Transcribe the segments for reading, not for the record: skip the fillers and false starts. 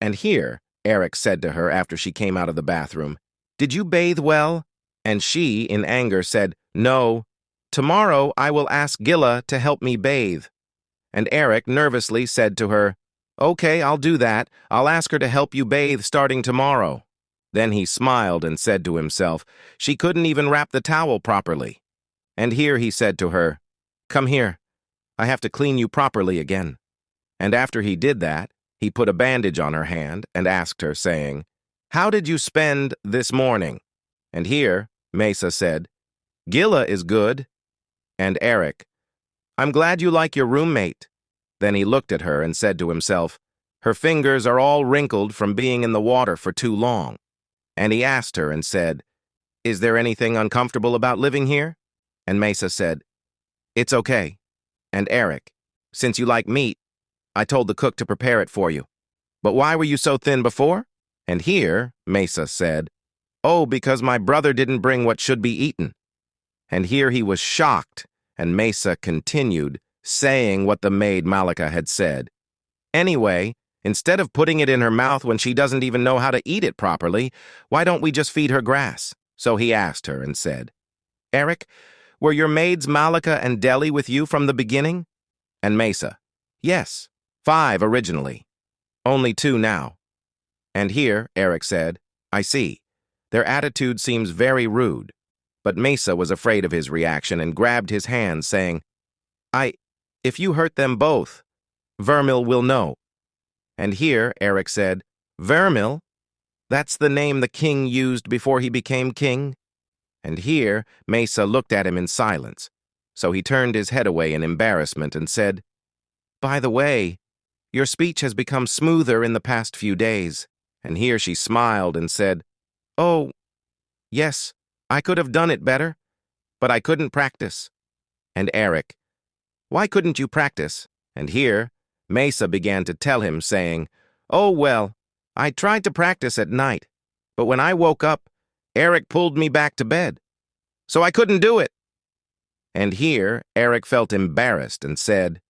And here, Eric said to her after she came out of the bathroom, "Did you bathe well?" And she, in anger, said, "No. Tomorrow I will ask Gilla to help me bathe." And Eric nervously said to her, "Okay, I'll do that. I'll ask her to help you bathe starting tomorrow." Then he smiled and said to himself, "She couldn't even wrap the towel properly." And here he said to her, "Come here. I have to clean you properly again." And after he did that, he put a bandage on her hand and asked her, saying, "How did you spend this morning?" And here, Mesa said, "Gilla is good." And Eric, "I'm glad you like your roommate." Then he looked at her and said to himself, "Her fingers are all wrinkled from being in the water for too long." And he asked her and said, "Is there anything uncomfortable about living here?" And Mesa said, "It's okay." And Eric, "Since you like meat, I told the cook to prepare it for you. But why were you so thin before?" And here, Mesa said, "Oh, because my brother didn't bring what should be eaten." And here he was shocked, and Mesa continued, saying what the maid Malika had said. "Anyway, instead of putting it in her mouth when she doesn't even know how to eat it properly, why don't we just feed her grass?" So he asked her and said, "Eric, were your maids Malika and Deli with you from the beginning?" And Mesa, "Yes, 5 originally. Only 2 now." And here, Eric said, "I see. Their attitude seems very rude." But Mesa was afraid of his reaction and grabbed his hand, saying, If you hurt them both, Vermil will know." And here, Eric said, "Vermil? That's the name the king used before he became king?" And here, Mesa looked at him in silence. So he turned his head away in embarrassment and said, "By the way, your speech has become smoother in the past few days." And here she smiled and said, "Oh, yes, I could have done it better, but I couldn't practice." And Eric, "Why couldn't you practice?" And here, Mesa began to tell him, saying, "Oh, well, I tried to practice at night, but when I woke up, Eric pulled me back to bed, so I couldn't do it." And here, Eric felt embarrassed and said,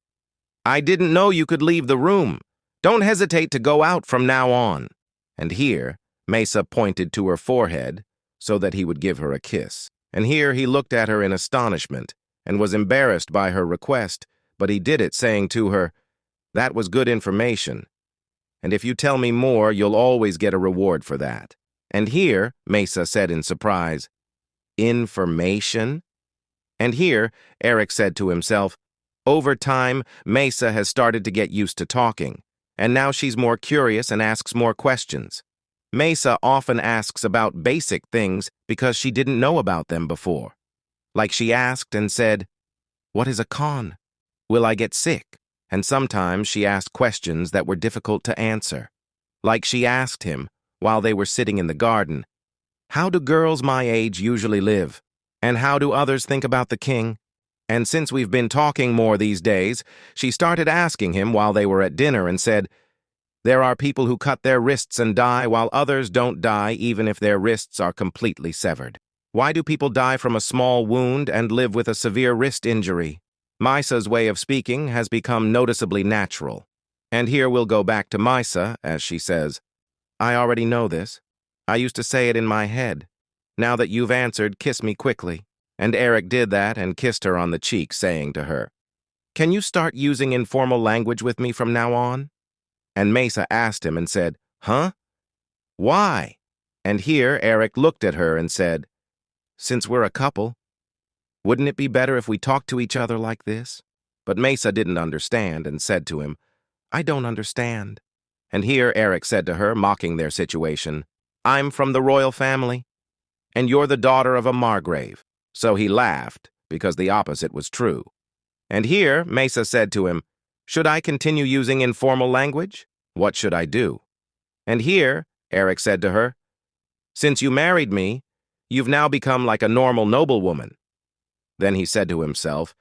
"I didn't know you could leave the room. Don't hesitate to go out from now on." And here, Mesa pointed to her forehead so that he would give her a kiss. And here he looked at her in astonishment and was embarrassed by her request, but he did it, saying to her, "That was good information. And if you tell me more, you'll always get a reward for that." And here, Mesa said in surprise, "Information?" And here, Eric said to himself, over time, Mesa has started to get used to talking, and now she's more curious and asks more questions. Mesa often asks about basic things because she didn't know about them before. Like she asked and said, "What is a con? Will I get sick?" And sometimes she asked questions that were difficult to answer. Like she asked him, while they were sitting in the garden, "How do girls my age usually live? And how do others think about the king?" And since we've been talking more these days, she started asking him while they were at dinner and said, "There are people who cut their wrists and die while others don't die even if their wrists are completely severed. Why do people die from a small wound and live with a severe wrist injury?" Mesa's way of speaking has become noticeably natural. And here we'll go back to Mesa, as she says, "I already know this. I used to say it in my head. Now that you've answered, kiss me quickly." And Eric did that and kissed her on the cheek, saying to her, "Can you start using informal language with me from now on?" And Mesa asked him and said, "Huh? Why?" And here Eric looked at her and said, "Since we're a couple, wouldn't it be better if we talked to each other like this?" But Mesa didn't understand and said to him, "I don't understand." And here Eric said to her, mocking their situation, "I'm from the royal family, and you're the daughter of a margrave." So he laughed, because the opposite was true. And here Mesa said to him, "Should I continue using informal language? What should I do?" And here Eric said to her, "Since you married me, you've now become like a normal noblewoman." Then he said to himself,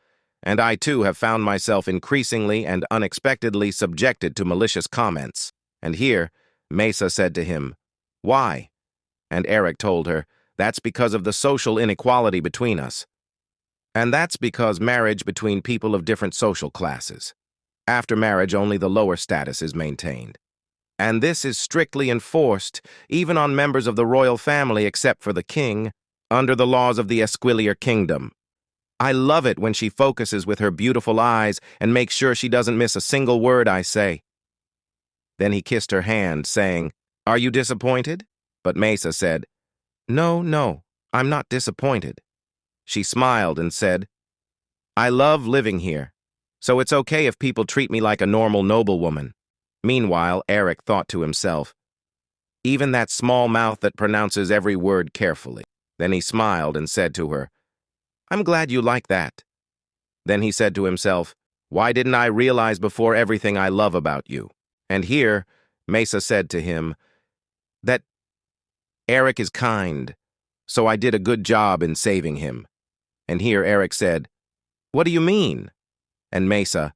"And I too have found myself increasingly and unexpectedly subjected to malicious comments." And here Mesa said to him, "Why?" And Eric told her, "That's because of the social inequality between us. And that's because marriage between people of different social classes. After marriage, only the lower status is maintained." And this is strictly enforced, even on members of the royal family except for the king, under the laws of the Esquiliar kingdom. I love it when she focuses with her beautiful eyes and makes sure she doesn't miss a single word I say. Then he kissed her hand, saying, "Are you disappointed?" But Mesa said, "No, no, I'm not disappointed." She smiled and said, "I love living here, so it's okay if people treat me like a normal noblewoman." Meanwhile, Eric thought to himself, "Even that small mouth that pronounces every word carefully." Then he smiled and said to her, "I'm glad you like that." Then he said to himself, "Why didn't I realize before everything I love about you?" And here, Mesa said to him that Eric is kind, so I did a good job in saving him. And here Eric said, "What do you mean?" And Mesa,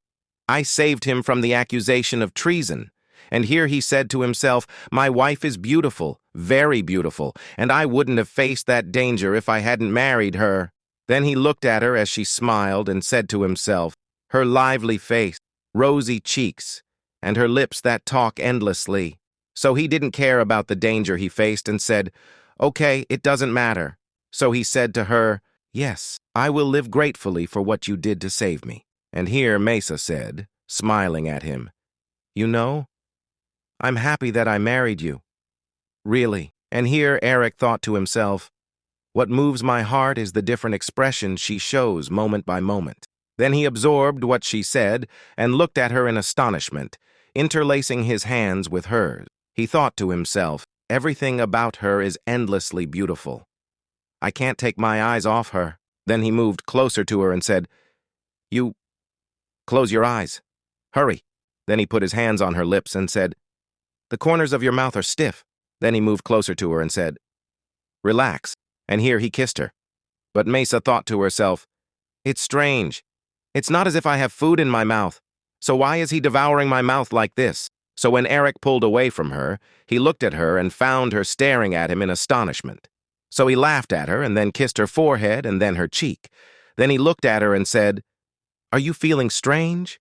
"I saved him from the accusation of treason." And here he said to himself, "My wife is beautiful, very beautiful, and I wouldn't have faced that danger if I hadn't married her." Then he looked at her as she smiled and said to himself, her lively face, rosy cheeks, and her lips that talk endlessly. So he didn't care about the danger he faced and said, "Okay, it doesn't matter." So he said to her, "Yes, I will live gratefully for what you did to save me." And here Mesa said, smiling at him, "You know, I'm happy that I married you. Really." And here Eric thought to himself, "What moves my heart is the different expressions she shows moment by moment." Then he absorbed what she said and looked at her in astonishment, interlacing his hands with hers. He thought to himself, "Everything about her is endlessly beautiful. I can't take my eyes off her." Then he moved closer to her and said, "You close your eyes. Hurry." Then he put his hands on her lips and said, "The corners of your mouth are stiff." Then he moved closer to her and said, "Relax." And here he kissed her. But Mesa thought to herself, "It's strange. It's not as if I have food in my mouth. So why is he devouring my mouth like this?" So when Eric pulled away from her, he looked at her and found her staring at him in astonishment. So he laughed at her and then kissed her forehead and then her cheek. Then he looked at her and said, "Are you feeling strange?"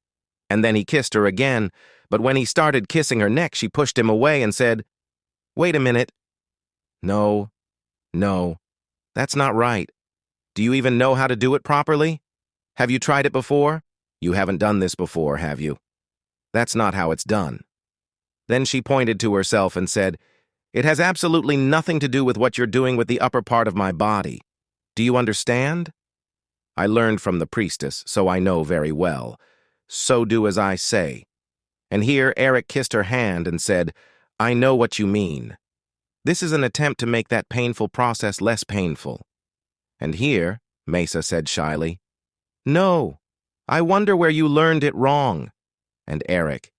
And then he kissed her again, but when he started kissing her neck, she pushed him away and said, "Wait a minute. No, no, that's not right. Do you even know how to do it properly? Have you tried it before? You haven't done this before, have you? That's not how it's done." Then she pointed to herself and said, "It has absolutely nothing to do with what you're doing with the upper part of my body. Do you understand? I learned from the priestess, so I know very well. So do as I say." And here Eric kissed her hand and said, "I know what you mean. This is an attempt to make that painful process less painful." And here, Mesa said shyly, "No, I wonder where you learned it wrong." And Eric,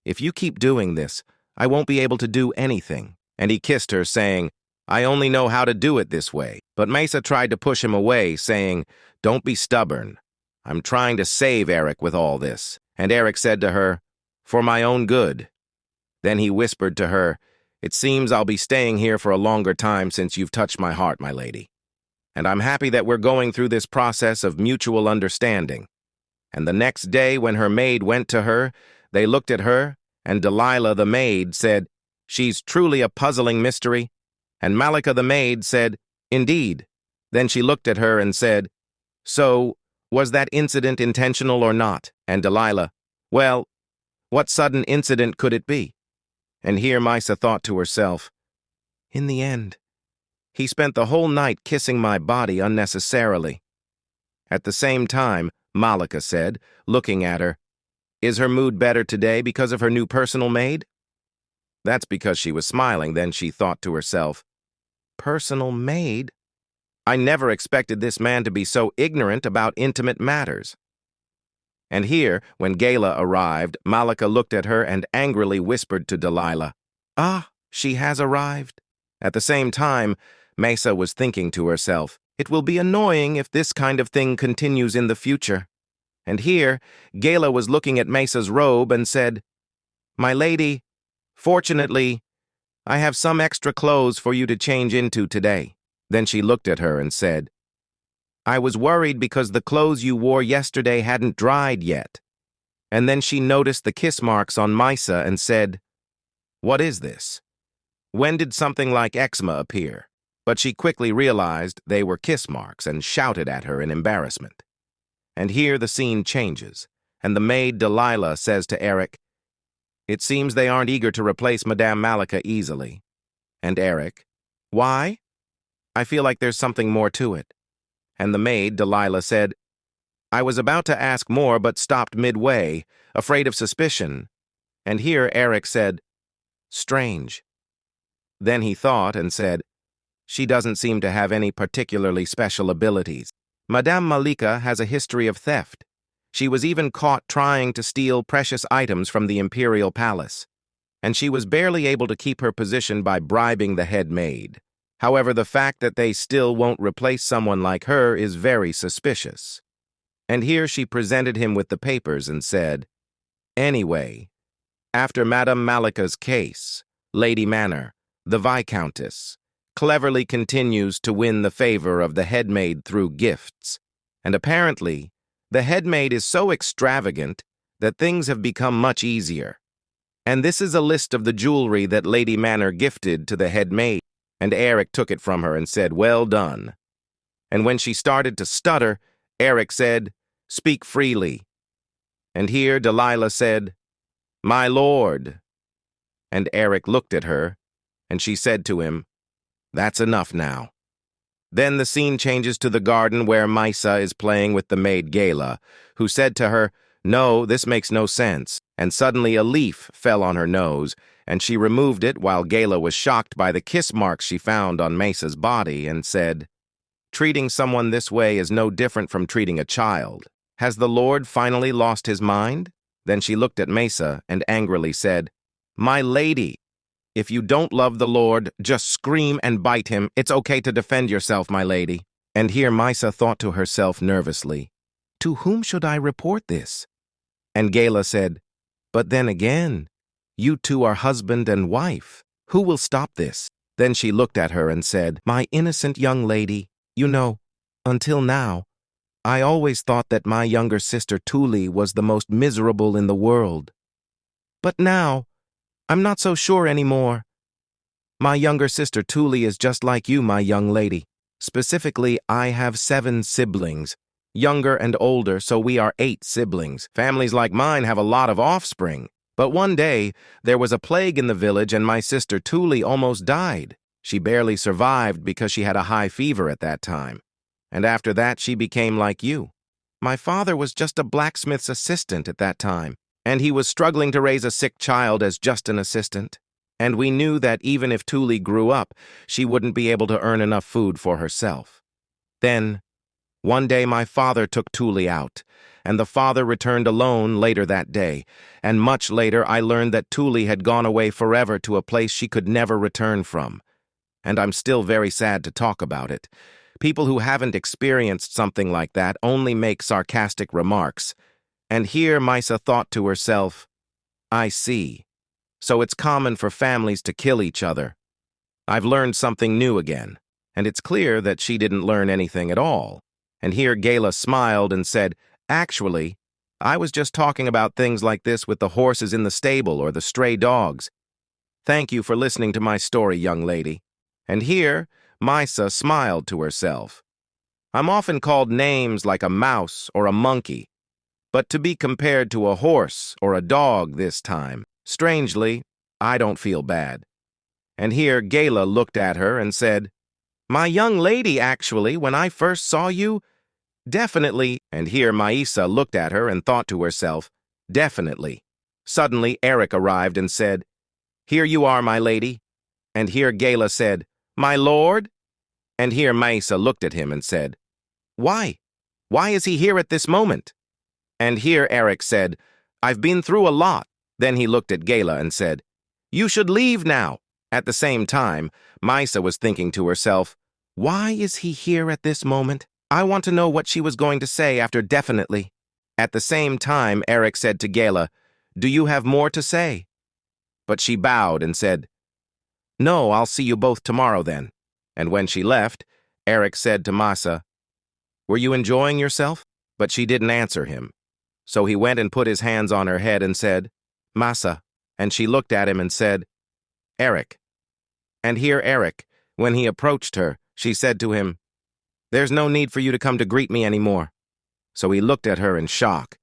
"If you keep doing this, I won't be able to do anything." And he kissed her, saying, "I only know how to do it this way." But Mesa tried to push him away, saying, "Don't be stubborn. I'm trying to save Eric with all this." And Eric said to her, "For my own good." Then he whispered to her, "It seems I'll be staying here for a longer time since you've touched my heart, my lady. And I'm happy that we're going through this process of mutual understanding." And the next day when her maid went to her, they looked at her, and Delilah the maid said, "She's truly a puzzling mystery." And Malika the maid said, "Indeed." Then she looked at her and said, "So, was that incident intentional or not?" And Delilah, "Well, what sudden incident could it be?" And here Misa thought to herself, "In the end, he spent the whole night kissing my body unnecessarily." At the same time, Malika said, looking at her, "Is her mood better today because of her new personal maid?" That's because she was smiling. Then she thought to herself, "Personal maid? I never expected this man to be so ignorant about intimate matters." And here, when Gala arrived, Malika looked at her and angrily whispered to Delilah, "Ah, she has arrived." At the same time, Mesa was thinking to herself, "It will be annoying if this kind of thing continues in the future." And here, Gala was looking at Mesa's robe and said, "My lady, fortunately, I have some extra clothes for you to change into today." Then she looked at her and said, "I was worried because the clothes you wore yesterday hadn't dried yet." And then she noticed the kiss marks on Misa and said, What is this? When did something like eczema appear? But she quickly realized they were kiss marks and shouted at her in embarrassment. And here the scene changes, and the maid Delilah says to Eric, "It seems they aren't eager to replace Madame Malika easily." And Eric, "Why? I feel like there's something more to it." And the maid Delilah said, "I was about to ask more but stopped midway, afraid of suspicion." And here Eric said, "Strange." Then he thought and said, "She doesn't seem to have any particularly special abilities. Madame Malika has a history of theft. She was even caught trying to steal precious items from the imperial palace. And she was barely able to keep her position by bribing the head maid. However, the fact that they still won't replace someone like her is very suspicious." And here she presented him with the papers and said, "Anyway, after Madame Malika's case, Lady Manor, the Viscountess, cleverly continues to win the favor of the head maid through gifts. And apparently, the head maid is so extravagant that things have become much easier. And this is a list of the jewelry that Lady Manor gifted to the head maid." And Eric took it from her and said, "Well done." And when she started to stutter, Eric said, "Speak freely." And here Delilah said, "My lord." And Eric looked at her, and she said to him, "That's enough now." Then the scene changes to the garden where Maisa is playing with the maid Gala, who said to her, "No, this makes no sense." And suddenly a leaf fell on her nose, and she removed it while Gala was shocked by the kiss marks she found on Maisa's body and said, "Treating someone this way is no different from treating a child. Has the Lord finally lost his mind?" Then she looked at Maisa and angrily said, "My lady, if you don't love the Lord, just scream and bite him. It's okay to defend yourself, my lady." And here Maisa thought to herself nervously, "To whom should I report this?" And Gala said, "But then again, you two are husband and wife. Who will stop this?" Then she looked at her and said, "My innocent young lady, you know, until now, I always thought that my younger sister Tuli was the most miserable in the world. But now, I'm not so sure anymore. My younger sister Tuli is just like you, my young lady. Specifically, I have 7 siblings, younger and older, so we are 8 siblings. Families like mine have a lot of offspring. But one day, there was a plague in the village and my sister Tuli almost died. She barely survived because she had a high fever at that time. And after that, she became like you. My father was just a blacksmith's assistant at that time, and he was struggling to raise a sick child as just an assistant. And we knew that even if Tuli grew up, she wouldn't be able to earn enough food for herself. Then, one day my father took Tuli out, and the father returned alone later that day, and much later I learned that Tuli had gone away forever to a place she could never return from. And I'm still very sad to talk about it. People who haven't experienced something like that only make sarcastic remarks. And here Maisa thought to herself, "I see. So it's common for families to kill each other. I've learned something new again." And it's clear that she didn't learn anything at all. And here Gala smiled and said, "Actually, I was just talking about things like this with the horses in the stable or the stray dogs. Thank you for listening to my story, young lady." And here, Maisa smiled to herself. "I'm often called names like a mouse or a monkey, but to be compared to a horse or a dog this time, strangely, I don't feel bad." And here Gala looked at her and said, "My young lady, actually, when I first saw you, definitely." And here Maisa looked at her and thought to herself, "Definitely." Suddenly, Eric arrived and said, "Here you are, my lady." And here Gala said, "My lord?" And here Maisa looked at him and said, "Why? Why is he here at this moment?" And here Eric said, "I've been through a lot." Then he looked at Gala and said, "You should leave now." At the same time, Maisa was thinking to herself, "Why is he here at this moment? I want to know what she was going to say after definitely." At the same time, Eric said to Gala, "Do you have more to say?" But she bowed and said, "No, I'll see you both tomorrow then." And when she left, Eric said to Maisa, "Were you enjoying yourself?" But she didn't answer him. So he went and put his hands on her head and said, "Maisa." And she looked at him and said, Eric. And here Eric, when he approached her, she said to him, "There's no need for you to come to greet me anymore." So he looked at her in shock.